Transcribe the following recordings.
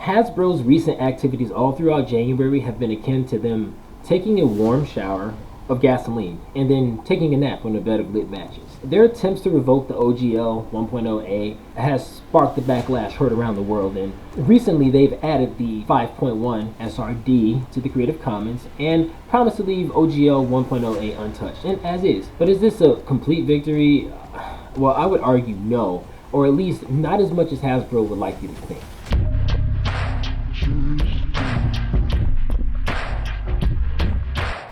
Hasbro's recent activities all throughout January have been akin to them taking a warm shower of gasoline and then taking a nap on a bed of lit matches. Their attempts to revoke the OGL 1.0A has sparked the backlash heard around the world, and recently they've added the 5.1 SRD to the Creative Commons and promised to leave OGL 1.0A untouched, and as is. But is this a complete victory? Well, I would argue no, or at least not as much as Hasbro would like you to think.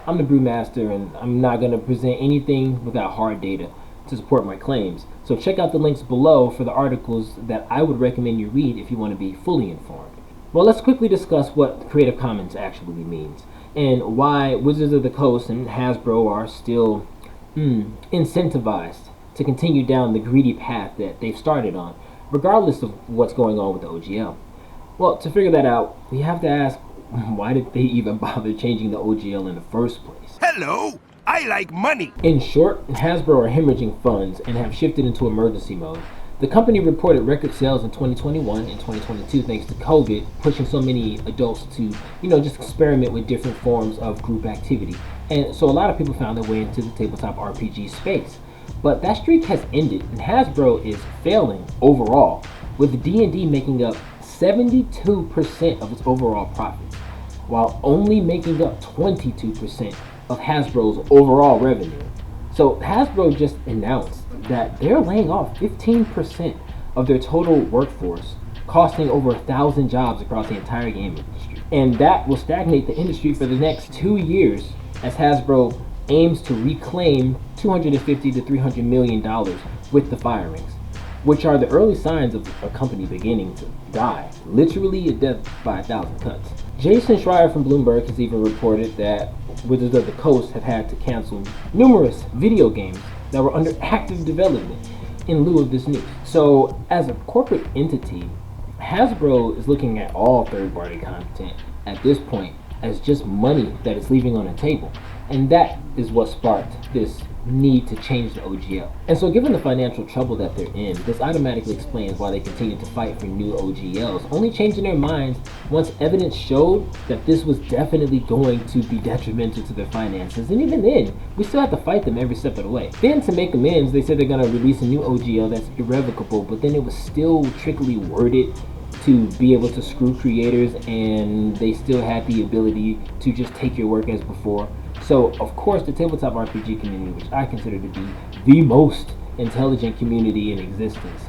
I'm the Brewmaster, and I'm not going to present anything without hard data to support my claims. So check out the links below for the articles that I would recommend you read if you want to be fully informed. Well, let's quickly discuss what Creative Commons actually means and why Wizards of the Coast and Hasbro are still incentivized to continue down the greedy path that they've started on, regardless of what's going on with the OGL. Well, to figure that out, we have to ask, why did they even bother changing the OGL in the first place? Hello, I like money. In short, Hasbro are hemorrhaging funds and have shifted into emergency mode. The company reported record sales in 2021 and 2022 thanks to COVID, pushing so many adults to, just experiment with different forms of group activity. And so a lot of people found their way into the tabletop RPG space. But that streak has ended, and Hasbro is failing overall, with D&D making up 72% of its overall profits, while only making up 22% of Hasbro's overall revenue. So Hasbro just announced that they're laying off 15% of their total workforce, costing over 1,000 jobs across the entire game industry. And that will stagnate the industry for the next 2 years as Hasbro aims to reclaim $250 to $300 million with the firings, which are the early signs of a company beginning to die. Literally a death by 1,000 cuts. Jason Schreier from Bloomberg has even reported that Wizards of the Coast have had to cancel numerous video games that were under active development in lieu of this news. So as a corporate entity, Hasbro is looking at all third-party content at this point as just money that it's leaving on the table. And that is what sparked this need to change the OGL. And so given the financial trouble that they're in, this automatically explains why they continue to fight for new OGLs, only changing their minds once evidence showed that this was definitely going to be detrimental to their finances. And even then, we still have to fight them every step of the way. Then to make amends, they said they're going to release a new OGL that's irrevocable, but then it was still trickily worded to be able to screw creators, and they still had the ability to just take your work as before. So, of course, the tabletop RPG community, which I consider to be the most intelligent community in existence,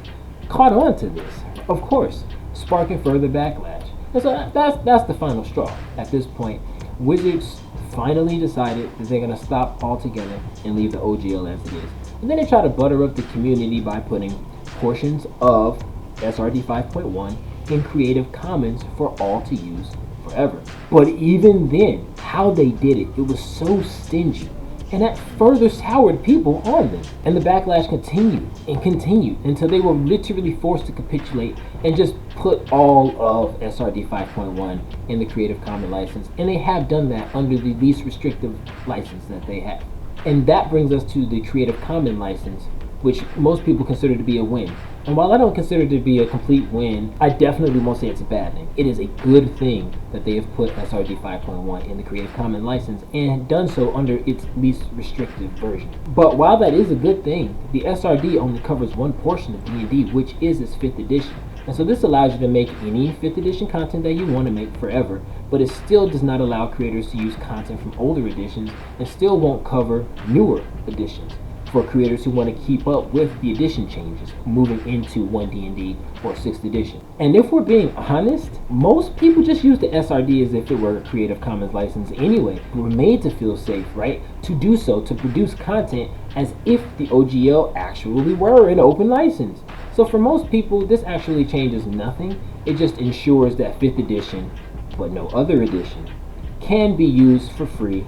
caught on to this, of course, sparking further backlash. And so that's the final straw. At this point, Wizards finally decided that they're going to stop altogether and leave the OGL as it is. And then they try to butter up the community by putting portions of SRD 5.1 in Creative Commons for all to use forever. But even then, how they did it was so stingy, and that further soured people on them. And the backlash continued and continued until they were literally forced to capitulate and just put all of SRD 5.1 in the Creative Commons license, and they have done that under the least restrictive license that they have. And that brings us to the Creative Commons license, which most people consider to be a win. And while I don't consider it to be a complete win, I definitely won't say it's a bad thing. It is a good thing that they have put SRD 5.1 in the Creative Commons license and done so under its least restrictive version. But while that is a good thing, the SRD only covers one portion of D&D, which is its 5th edition. And so this allows you to make any 5th edition content that you want to make forever, but it still does not allow creators to use content from older editions, and still won't cover newer editions for creators who want to keep up with the edition changes moving into 1D&D or 6th edition. And if we're being honest, most people just use the SRD as if it were a Creative Commons license anyway. We're made to feel safe, right? To do so, to produce content as if the OGL actually were an open license. So for most people, this actually changes nothing. It just ensures that 5th edition, but no other edition, can be used for free,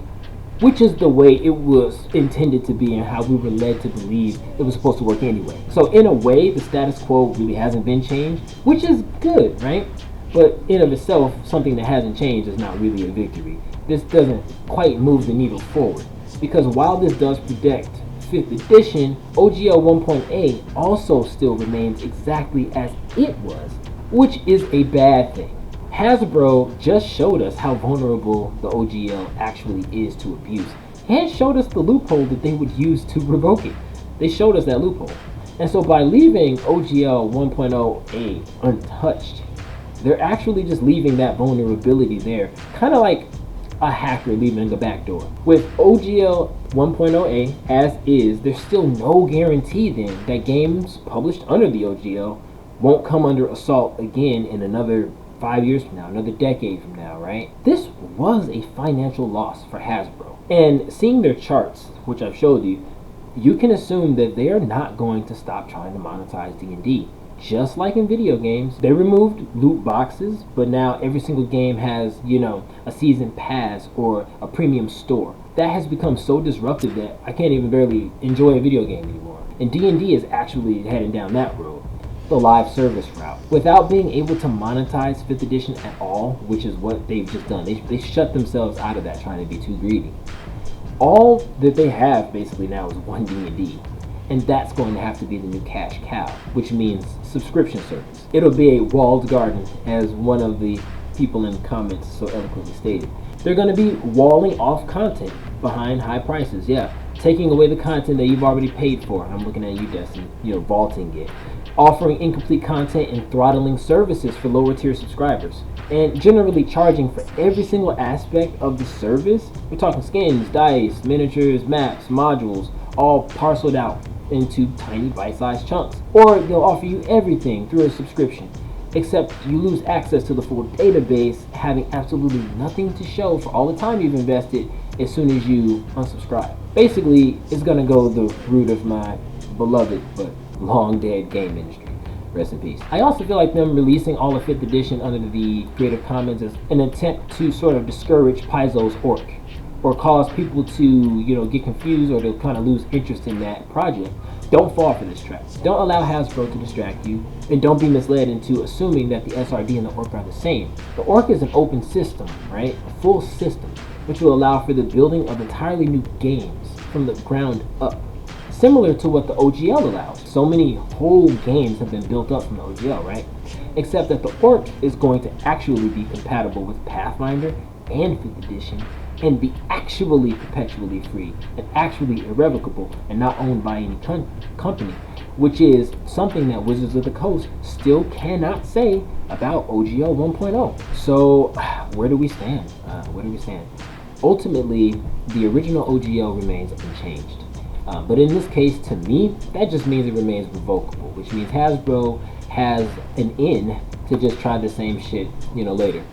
which is the way it was intended to be and how we were led to believe it was supposed to work anyway. So in a way, the status quo really hasn't been changed, which is good, right? But in of itself, something that hasn't changed is not really a victory. This doesn't quite move the needle forward, because while this does protect 5th edition, OGL 1.8 also still remains exactly as it was, which is a bad thing. Hasbro just showed us how vulnerable the OGL actually is to abuse, and showed us the loophole that they would use to revoke it. They showed us that loophole. And so by leaving OGL 1.0A untouched, they're actually just leaving that vulnerability there, kind of like a hacker leaving a backdoor. With OGL 1.0A as is, there's still no guarantee then that games published under the OGL won't come under assault again in another 5 years from now, another decade from now, right? This was a financial loss for Hasbro. And seeing their charts, which I've showed you, you can assume that they are not going to stop trying to monetize D&D. Just like in video games, they removed loot boxes, but now every single game has, a season pass or a premium store. That has become so disruptive that I can't even barely enjoy a video game anymore. And D&D is actually heading down that road, the live service route. Without being able to monetize 5th edition at all, which is what they've just done. They shut themselves out of that, trying to be too greedy. All that they have basically now is one D&D. And that's going to have to be the new cash cow, which means subscription service. It'll be a walled garden, as one of the people in the comments so eloquently stated. They're going to be walling off content behind high prices, taking away the content that you've already paid for. I'm looking at you, Destiny, vaulting it. Offering incomplete content and throttling services for lower tier subscribers. And generally charging for every single aspect of the service. We're talking skins, dice, miniatures, maps, modules, all parceled out into tiny bite-sized chunks. Or they'll offer you everything through a subscription, except you lose access to the full database, having absolutely nothing to show for all the time you've invested as soon as you unsubscribe. Basically, it's gonna go the route of my beloved but long dead game industry. Rest in peace. I also feel like them releasing all of 5th edition under the Creative Commons is an attempt to sort of discourage Paizo's ORC, or cause people to, get confused, or they'll kind of lose interest in that project. Don't fall for this trap. Don't allow Hasbro to distract you, and don't be misled into assuming that the SRD and the ORC are the same. The ORC is an open system, right? A full system, which will allow for the building of entirely new games from the ground up, similar to what the OGL allows. So many whole games have been built up from the OGL, right? Except that the ORC is going to actually be compatible with Pathfinder and 5th edition, and be actually perpetually free and actually irrevocable and not owned by any company, which is something that Wizards of the Coast still cannot say about OGL 1.0. So where do we stand? Ultimately, the original OGL remains unchanged. But in this case, to me, that just means it remains revocable, which means Hasbro has an in to just try the same shit, later.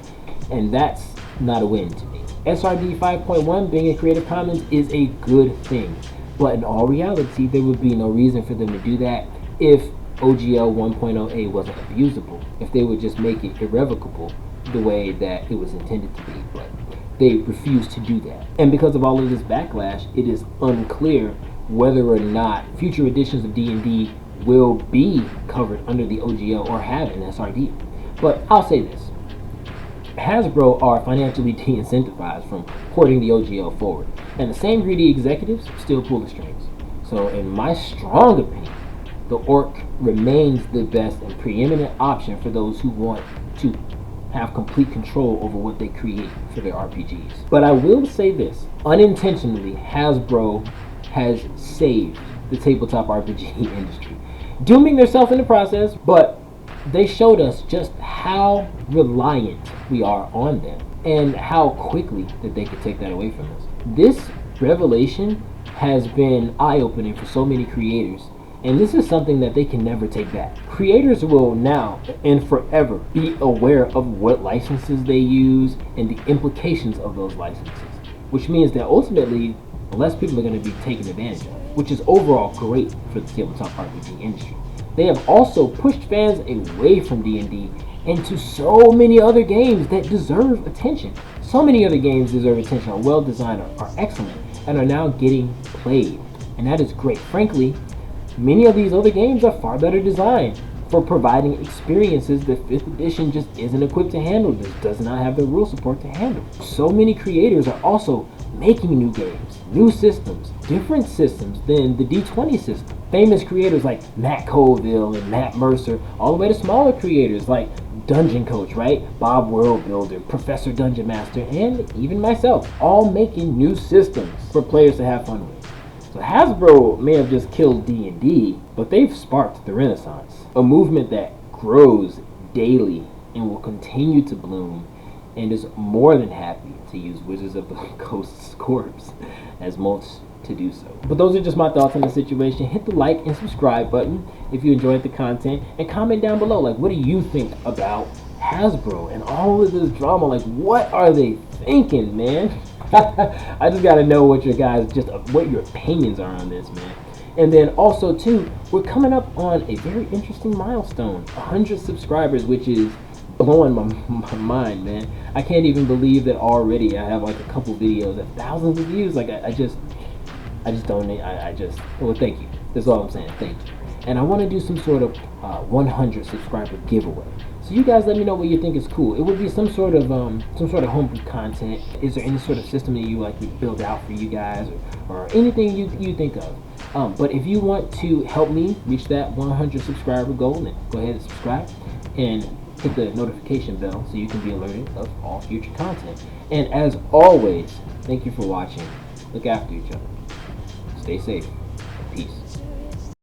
And that's not a win to me. SRD 5.1 being a Creative Commons is a good thing, but in all reality, there would be no reason for them to do that if OGL 1.0A wasn't abusable, if they would just make it irrevocable the way that it was intended to be, but they refuse to do that. And because of all of this backlash, it is unclear whether or not future editions of D&D will be covered under the OGL or have an SRD. But I'll say this. Hasbro are financially de-incentivized from porting the OGL forward, and the same greedy executives still pull the strings. So in my strong opinion, the ORC remains the best and preeminent option for those who want to have complete control over what they create for their RPGs. But I will say this, unintentionally, Hasbro has saved the tabletop RPG industry, dooming themselves in the process, but they showed us just how reliant we are on them and how quickly that they could take that away from us. This revelation has been eye-opening for so many creators, and this is something that they can never take back. Creators will now and forever be aware of what licenses they use and the implications of those licenses, which means that ultimately less people are going to be taken advantage of, which is overall great for the tabletop RPG industry. They have also pushed fans away from D&D into so many other games that deserve attention. So many other games deserve attention, are well designed, are excellent, and are now getting played. And that is great. Frankly, many of these other games are far better designed for providing experiences that 5th edition just isn't equipped to handle. This does not have the rule support to handle. So many creators are also making new games, new systems, different systems than the D20 system. Famous creators like Matt Colville and Matt Mercer, all the way to smaller creators like Dungeon Coach, right? Bob World Builder, Professor Dungeon Master, and even myself, all making new systems for players to have fun with. So Hasbro may have just killed D&D, but they've sparked the Renaissance, a movement that grows daily and will continue to bloom, and is more than happy to use Wizards of the Coast's corpse as mulch to do so. But those are just my thoughts on the situation. Hit the like and subscribe button if you enjoyed the content, and comment down below, like, what do you think about Hasbro and all of this drama? Like, what are they thinking, man? I just gotta know what what your opinions are on this, man. And then also too, we're coming up on a very interesting milestone, 100 subscribers, which is blowing my mind, man. I can't even believe that already I have like a couple videos that thousands of views. Like I just don't need, well, thank you. That's all I'm saying, thank you. And I want to do some sort of 100 subscriber giveaway. So you guys let me know what you think is cool. It would be some sort of homebrew content. Is there any sort of system that you like to build out for you guys, or anything you think of? But if you want to help me reach that 100 subscriber goal, then go ahead and subscribe and hit the notification bell so you can be alerted of all future content. And as always, thank you for watching. Look after each other. Stay safe.